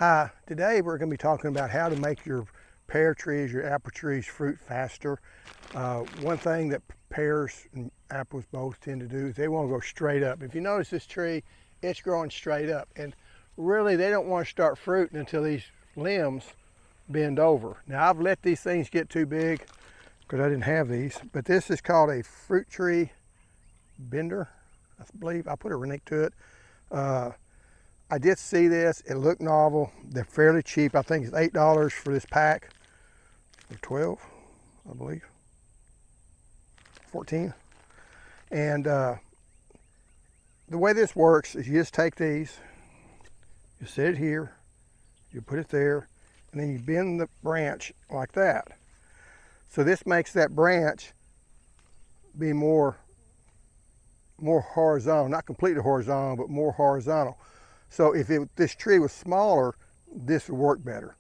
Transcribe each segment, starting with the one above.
Hi, today we're going to be talking about how to make your pear trees, your apple trees fruit faster. One thing that pears and apples both tend to do is they want to go straight up. If you notice this tree, it's growing straight up, and really they don't want to start fruiting until these limbs bend over. Now I've let these things get too big because I didn't have these, but this is called a fruit tree bender, I believe. I put a link to it. I did see this, it looked novel. They're fairly cheap. I think it's $8 for this pack. Or 12, I believe. 14. And the way this works is you just take these, you set it here, you put it there, and then you bend the branch like that. So this makes that branch be more horizontal, not completely horizontal, but more horizontal. So if this tree was smaller, this would work better.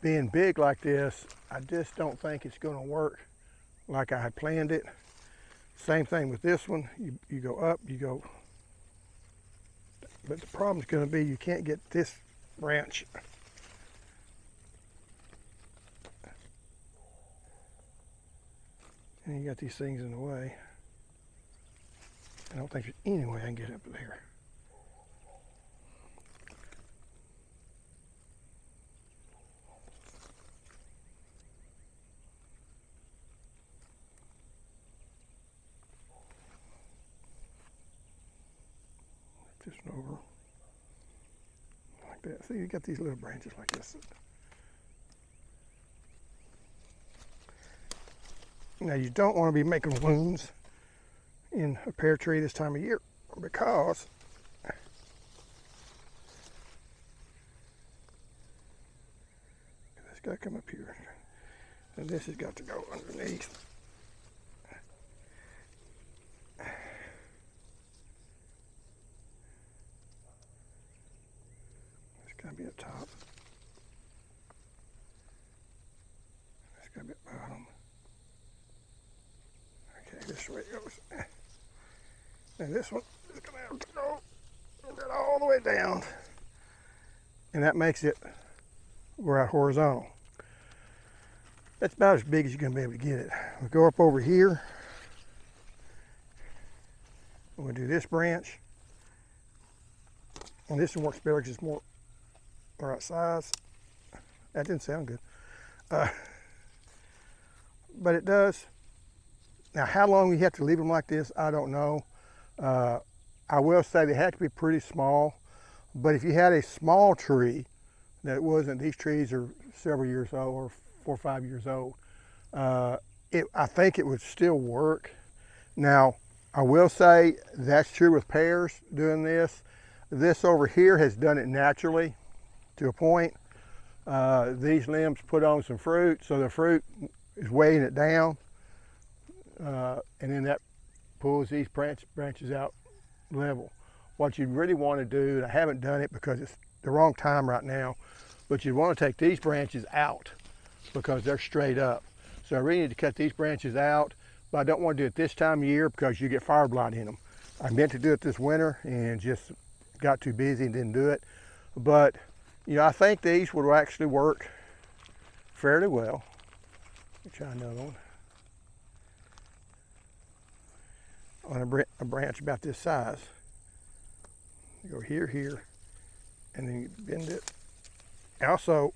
Being big like this, I just don't think it's going to work like I had planned it. Same thing with this one. You go up, you go. But the problem is going to be you can't get this branch. And you got these things in the way. I don't think there's any way I can get up there. This one over like that. See, you got these little branches like this. Now you don't want to be making wounds in a pear tree this time of year because this got to come up here and this has got to go underneath. Got to be at the top. It's got to be at the bottom. Okay, this way it goes. And this one is going to have to go all the way down. And that makes it right horizontal. That's about as big as you're going to be able to get it. We'll go up over here. We'll do this branch. And this one works better because it's more the right size. That didn't sound good. But it does. Now how long you have to leave them like this, I don't know. I will say they have to be pretty small, but if you had a small tree that wasn't, these trees are several years old or 4 or 5 years old, I think it would still work. Now I will say that's true with pears doing this. This over here has done it naturally to a point. These limbs put on some fruit, so the fruit is weighing it down, and then that pulls these branches out level. What you really want to do, and I haven't done it because it's the wrong time right now, but you want to take these branches out because they're straight up. So I really need to cut these branches out, but I don't want to do it this time of year because you get fire blight in them. I meant to do it this winter and just got too busy and didn't do it. But you know, I think these would actually work fairly well. Let me try another one. On a branch about this size. You go here, here, and then you bend it. Also,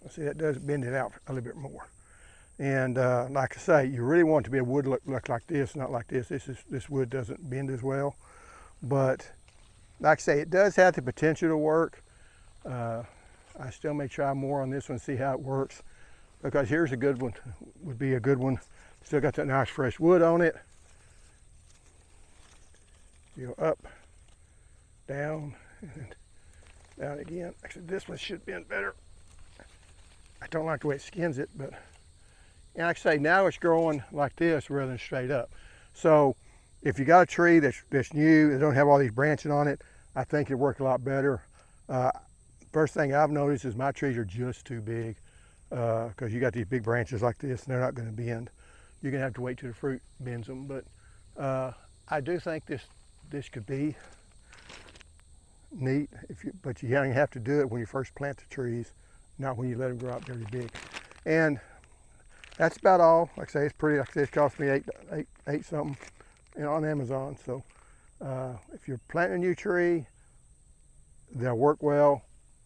see, that does bend it out a little bit more. And like I say, you really want it to be a wood look like this, not like this. This wood doesn't bend as well. But like I say, it does have the potential to work. I still may try more on this one, see how it works. Because here's a good one, would be a good one. Still got that nice fresh wood on it. You go up, down, and down again. Actually, this one should bend better. I don't like the way it skins it, but and like I say, now it's growing like this rather than straight up. So if you got a tree that's new, that don't have all these branching on it, I think it'd work a lot better. First thing I've noticed is my trees are just too big. because you got these big branches like this and they're not going to bend. You're going to have to wait till the fruit bends them. But I do think this could be neat, but you have to do it when you first plant the trees, not when you let them grow up very big. And that's about all. Like I say, it's pretty. Like I say, it cost me eight something, on Amazon. So if you're planting a new tree, they'll work well.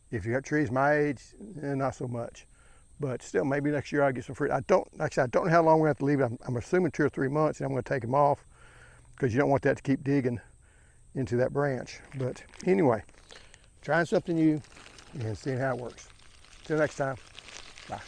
If you got trees my age, not so much. But still, maybe next year I'll get some fruit. Like I said, I don't know how long we have to leave it. I'm assuming 2 or 3 months, and I'm going to take them off because you don't want that to keep digging into that branch. But anyway, trying something new and seeing how it works. Till next time, bye.